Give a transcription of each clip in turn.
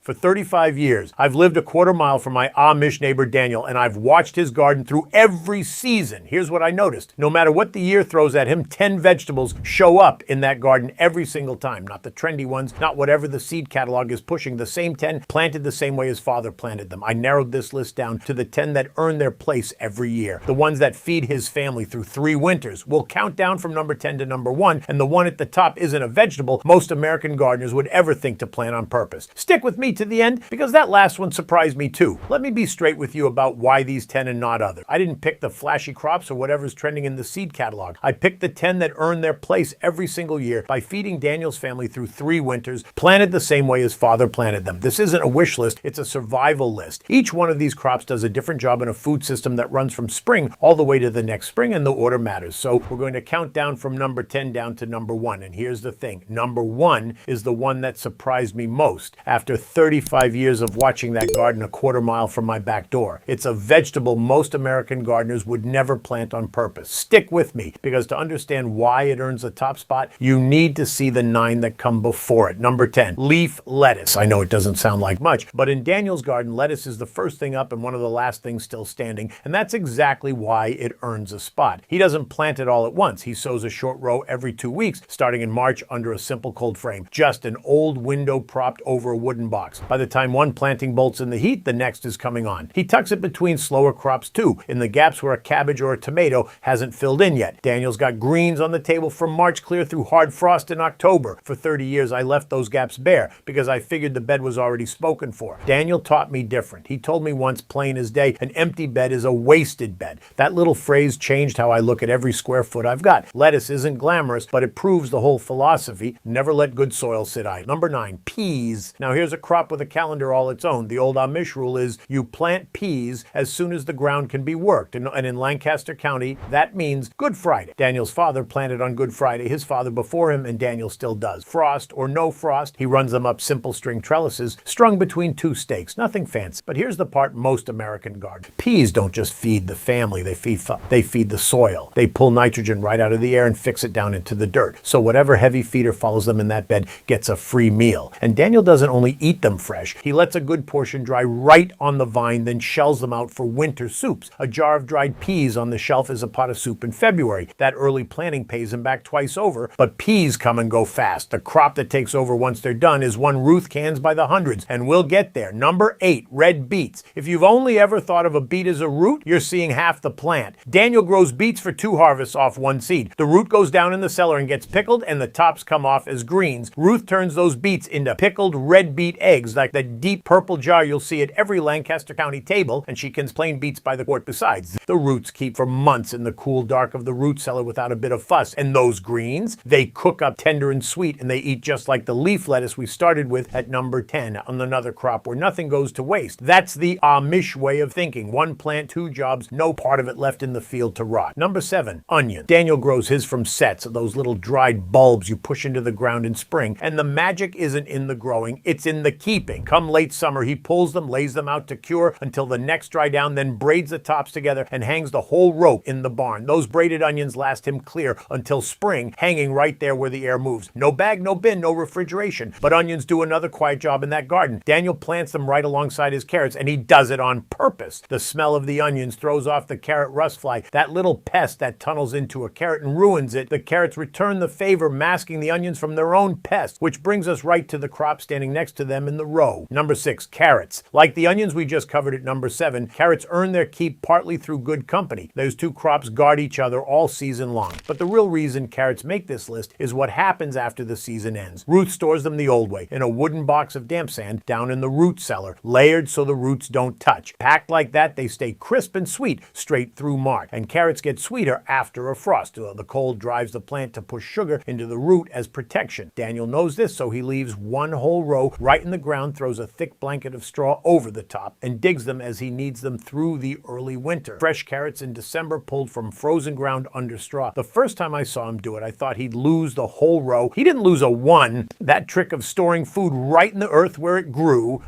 For 35 years, I've lived a quarter mile from my Amish neighbor Daniel, and I've watched his garden through every season. Here's what I noticed. No matter what the year throws at him, 10 vegetables show up in that garden every single time. Not the trendy ones, not whatever the seed catalog is pushing. The same 10 planted the same way his father planted them. I narrowed this list down to the 10 that earn their place every year. The ones that feed his family through 3 winters. We'll count down from number 10 to number 1, and the one at the top isn't a vegetable most American gardeners would ever think to plant on purpose. Stick with me to the end, because that last one surprised me too. Let me be straight with you about why these 10 and not others. I didn't pick the flashy crops or whatever's trending in the seed catalog. I picked the 10 that earn their place every single year by feeding Daniel's family through 3 winters, planted the same way his father planted them. This isn't a wish list, it's a survival list. Each one of these crops does a different job in a food system that runs from spring all the way to the next spring, and the order matters. So we're going to count down from number 10 down to number 1. And here's the thing. Number 1 is the one that surprised me most after 35 years of watching that garden a quarter mile from my back door. It's a vegetable most American gardeners would never plant on purpose. Stick with me, because to understand why it earns the top spot, you need to see the 9 that come before it. Number 10, leaf lettuce. I know it doesn't sound like much, but in Daniel's garden, lettuce is the first thing up and one of the last things still standing, and that's exactly why it earns a spot. He doesn't plant it all at once. He sows a short row every 2 weeks, starting in March under a simple cold frame. Just an old window propped over a wooden box. By the time one planting bolts in the heat, the next is coming on. He tucks it between slower crops too, in the gaps where a cabbage or a tomato hasn't filled in yet. Daniel's got greens on the table from March clear through hard frost in October. For 30 years, I left those gaps bare because I figured the bed was already spoken for. Daniel taught me different. He told me once, plain as day, an empty bed is a wasted bed. That little phrase changed how I look at every square foot I've got. Lettuce isn't glamorous, but it proves the whole philosophy. Never let good soil sit idle. Number 9, peas. Now here's a crop with a calendar all its own. The old Amish rule is you plant peas as soon as the ground can be worked. And in Lancaster County, that means Good Friday. Daniel's father planted on Good Friday, his father before him, and Daniel still does. Frost or no frost, he runs them up simple string trellises strung between 2 stakes. Nothing fancy. But here's the part most American garden. Peas don't just feed the family, they feed the soil. They pull nitrogen right out of the air and fix it down into the dirt. So whatever heavy feeder follows them in that bed gets a free meal. And Daniel doesn't only eat them fresh, he lets a good portion dry right on the vine, then shells them out for winter soups. A jar of dried peas on the shelf is a pot of soup in February. That early planting pays him back twice over, but peas come and go fast. The crop that takes over once they're done is one Ruth cans by the hundreds, and we'll get there. Number 8, red beets. If you've only ever thought of a beet as a root, you're seeing half the plant. Daniel grows beets for 2 harvests off 1 seed. The root goes down in the cellar and gets pickled, and the tops come off as greens. Ruth turns those beets into pickled red beet eggs, like the deep purple jar you'll see at every Lancaster County table, and she cans plain beets by the quart besides. The roots keep for months in the cool dark of the root cellar without a bit of fuss, and those greens, they cook up tender and sweet, and they eat just like the leaf lettuce we started with at number 10 on another crop where nothing goes to waste. That's the Amish way of thinking. 1 plant, 2 jobs, no part of it left in the field to rot. Number 7, onion. Daniel grows his from sets, those little dried bulbs you push into the ground in spring, and the magic isn't in the growing, it's in the keeping. Come late summer, he pulls them, lays them out to cure until the necks dry down, then braids the tops together and hangs the whole rope in the barn. Those braided onions last him clear until spring, hanging right there where the air moves. No bag, no bin, no refrigeration. But onions do another quiet job in that garden. Daniel plants them right alongside his carrots, and he does it on purpose. The smell of the onions throws off the carrot rust fly, that little pest that tunnels into a carrot and ruins it. The carrots return the favor, masking the onions from their own pest, which brings us right to the crop standing next to them in the row. Number 6, carrots. Like the onions we just covered at number 7, carrots earn their keep partly through good company. Those 2 crops guard each other all season long. But the real reason carrots make this list is what happens after the season ends. Ruth stores them the old way, in a wooden box of damp sand down in the root cellar, layered so the roots don't touch. Packed like that, they stay crisp and sweet straight through March. And carrots get sweeter after a frost. The cold drives the plant to push sugar into the root as protection. Daniel knows this, so he leaves 1 whole row right in the ground, throws a thick blanket of straw over the top, and digs them as he needs them through the early winter. Fresh carrots in December pulled from frozen ground under straw. The first time I saw him do it, I thought he'd lose the whole row. He didn't lose a 1. That trick of storing food right in the earth where it grew,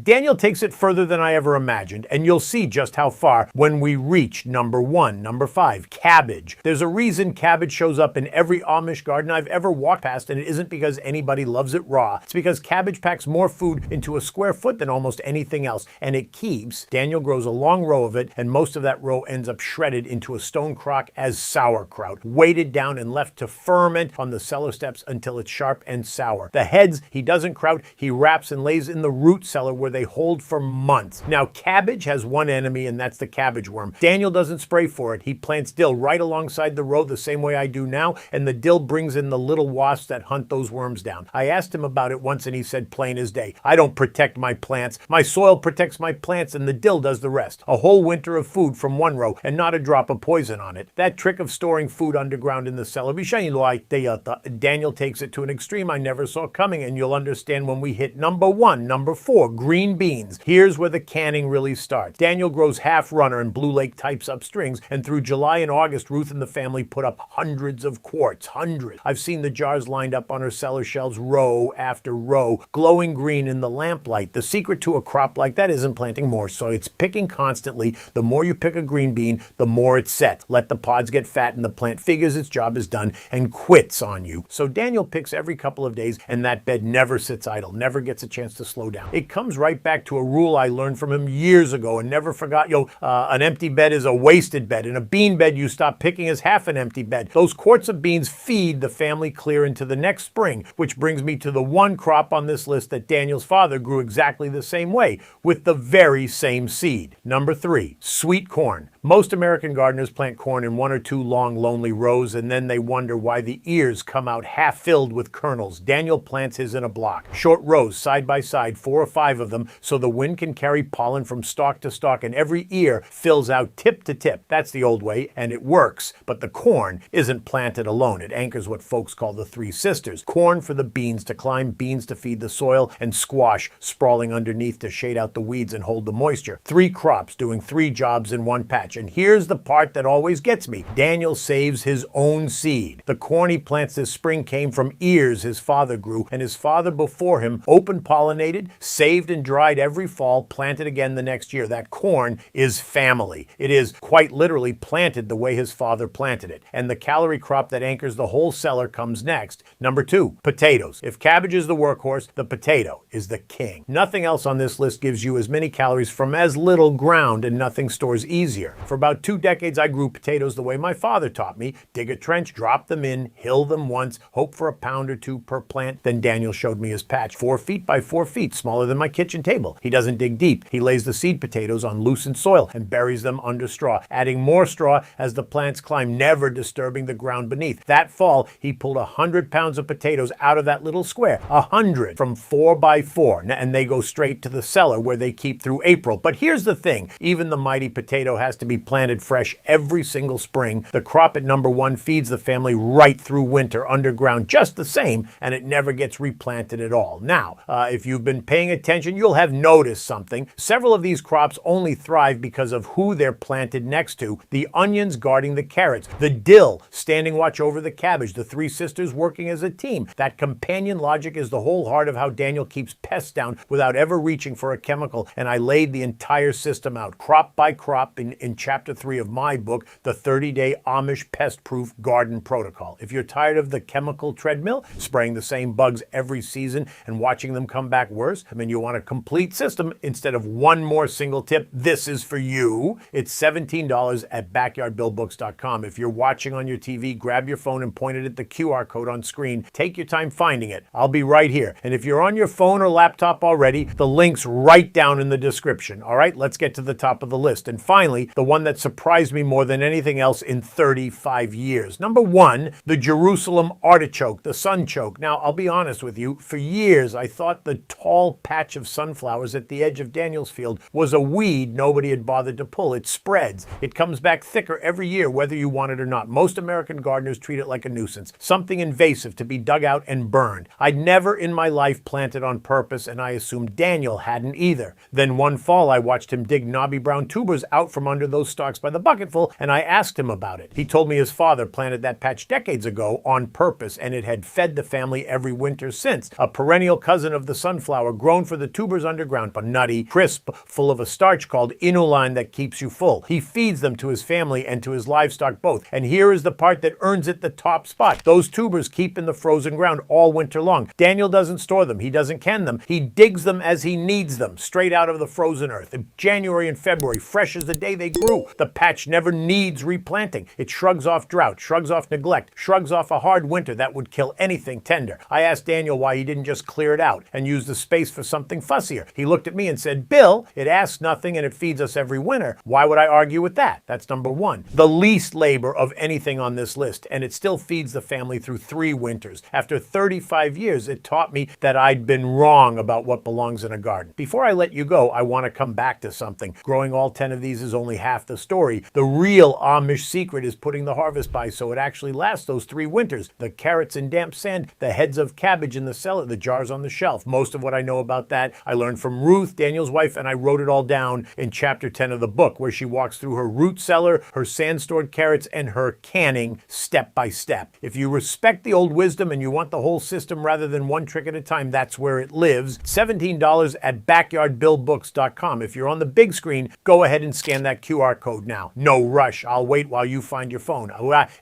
Daniel takes it further than I ever imagined, and you'll see just how far when we reach number 1. Number 5, cabbage. There's a reason cabbage shows up in every Amish garden I've ever walked past, and it isn't because anybody loves it raw. It's because cabbage packs more food into a square foot than almost anything else, and it keeps. Daniel grows a long row of it, and most of that row ends up shredded into a stone crock as sauerkraut, weighted down and left to ferment on the cellar steps until it's sharp and sour. The heads he doesn't kraut, he wraps and lays in the root cellar where they hold for months. Now, cabbage has one enemy, and that's the cabbage worm. Daniel doesn't spray for it. He plants dill right alongside the row the same way I do now, and the dill brings in the little wasps that hunt those worms down. I asked him about it once, and he said plain as day, I don't protect my plants. My soil protects my plants, and the dill does the rest. A whole winter of food from one row, and not a drop of poison on it. That trick of storing food underground in the cellar, Daniel takes it to an extreme I never saw coming, and you'll understand when we hit number 1, number 4, green beans. Here's where the canning really starts. Daniel grows half runner, and Blue Lake types up strings, and through July and August, Ruth and the family put up hundreds of quarts, hundreds. I've seen the jars lined up on her cellar shelves row after row, glowing green in the lamplight. The secret to a crop like that isn't planting more soil. It's picking constantly. The more you pick a green bean, the more it's set. Let the pods get fat, and the plant figures its job is done and quits on you. So Daniel picks every couple of days, and that bed never sits idle, never gets a chance to slow down. It comes right back to a rule I learned from him years ago and never forgot. An empty bed is a wasted bed, and a bean bed you stop picking is half an empty bed. Those quarts of beans feed the family clear into the next spring, which brings me to the one crop on this list that Daniel's father grew exactly the same way, with the very same seed. Number 3, sweet corn. Most American gardeners plant corn in 1 or 2 long, lonely rows, and then they wonder why the ears come out half filled with kernels. Daniel plants his in a block. Short rows, side by side, 4 or 5 of them, so the wind can carry pollen from stalk to stalk, and every ear fills out tip to tip. That's the old way, and it works. But the corn isn't planted alone. It anchors what folks call the 3 sisters. Corn for the beans to climb, beans to feed the soil, and squash sprawling underneath to shade out the weeds and hold the moisture. 3 crops doing 3 jobs in one patch. And here's the part that always gets me. Daniel saves his own seed. The corn he plants this spring came from ears his father grew, and his father before him open pollinated, saved and dried every fall, planted again the next year. That corn is family. It is quite literally planted the way his father planted it. And the calorie crop that anchors the whole cellar comes next. Number 2, potatoes. If cabbage is the workhorse, the potato is the king. Nothing else on this list gives you as many calories from as little ground, and nothing stores easier. For about 2 decades, I grew potatoes the way my father taught me. Dig a trench, drop them in, hill them once, hope for a pound or 2 per plant. Then Daniel showed me his patch, 4 feet by 4 feet, smaller than my kitchen table. He doesn't dig deep. He lays the seed potatoes on loosened soil and buries them under straw, adding more straw as the plants climb, never disturbing the ground beneath. That fall, he pulled 100 pounds of potatoes out of that little square, 100 from 4 by 4, and they go straight to the cellar where they keep through April. But here's the thing, even the mighty potato has to be planted fresh every single spring. The crop at number 1 feeds the family right through winter underground just the same, and it never gets replanted at all. Now, if you've been paying attention, you'll have noticed something. Several of these crops only thrive because of who they're planted next to. The onions guarding the carrots, the dill standing watch over the cabbage, the 3 sisters working as a team. That companion logic is the whole heart of how Daniel keeps pests down without ever reaching for a chemical, and I laid the entire system out, crop by crop, in chapter 3 of my book, The 30-Day Amish Pest-Proof Garden Protocol. If you're tired of the chemical treadmill, spraying the same bugs every season and watching them come back worse, you want a complete system instead of one more single tip, this is for you. It's $17 at backyardbillbooks.com. If you're watching on your TV, grab your phone and point it at the QR code on screen. Take your time finding it. I'll be right here. And if you're on your phone or laptop already, the link's right down in the description. All right, let's get to the top of the list. And finally, the one that surprised me more than anything else in 35 years. Number 1, the Jerusalem artichoke, the sunchoke. Now, I'll be honest with you, for years I thought the tall patch of sunflowers at the edge of Daniel's field was a weed nobody had bothered to pull. It spreads. It comes back thicker every year, whether you want it or not. Most American gardeners treat it like a nuisance, something invasive to be dug out and burned. I'd never in my life planted on purpose, and I assumed Daniel hadn't either. Then one fall, I watched him dig knobby brown tubers out from under those stalks by the bucketful, and I asked him about it. He told me his father planted that patch decades ago on purpose, and it had fed the family every winter since. A perennial cousin of the sunflower, grown for the tubers underground, but nutty, crisp, full of a starch called inulin that keeps you full. He feeds them to his family and to his livestock both. And here is the part that earns it the top spot. Those tubers keep in the frozen ground all winter long. Daniel doesn't store them. He doesn't can them. He digs them as he needs them, straight out of the frozen earth. In January and February, fresh as the day they grew. The patch never needs replanting. It shrugs off drought, shrugs off neglect, shrugs off a hard winter that would kill anything tender. I asked Daniel why he didn't just clear it out and use the space for something fussier. He looked at me and said, Bill, it asks nothing and it feeds us every winter. Why would I argue with that? That's number one. The least labor of anything on this list, and it still feeds the family through 3 winters. After 35 years, it taught me that I'd been wrong about what belongs in a garden. Before I let you go, I want to come back to something. Growing all 10 of these is only half the story. The real Amish secret is putting the harvest by so it actually lasts those 3 winters. The carrots in damp sand, the heads of cabbage in the cellar, the jars on the shelf. Most of what I know about that I learned from Ruth, Daniel's wife, and I wrote it all down in chapter 10 of the book, where she walks through her root cellar, her sand-stored carrots, and her canning step by step. If you respect the old wisdom and you want the whole system rather than one trick at a time, that's where it lives. $17 at backyardbillbooks.com. If you're on the big screen, go ahead and scan that QR code now. No rush. I'll wait while you find your phone.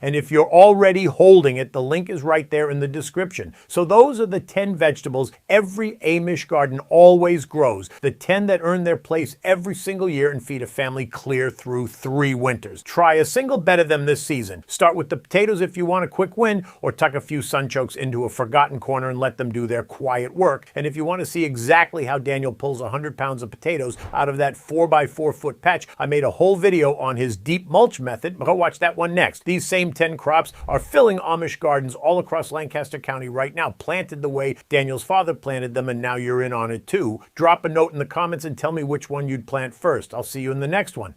And if you're already holding it, the link is right there in the description. So those are the 10 vegetables every Amish garden always grows. The 10 that earn their place every single year and feed a family clear through 3 winters. Try a single bed of them this season. Start with the potatoes if you want a quick win, or tuck a few sunchokes into a forgotten corner and let them do their quiet work. And if you want to see exactly how Daniel pulls 100 pounds of potatoes out of that 4x4 foot patch, I made a whole video on his deep mulch method. Go watch that one next. These same 10 crops are filling Amish gardens all across Lancaster County right now, planted the way Daniel's father planted them, and now you're in on it too. Drop a note in the comments and tell me which one you'd plant first. I'll see you in the next one.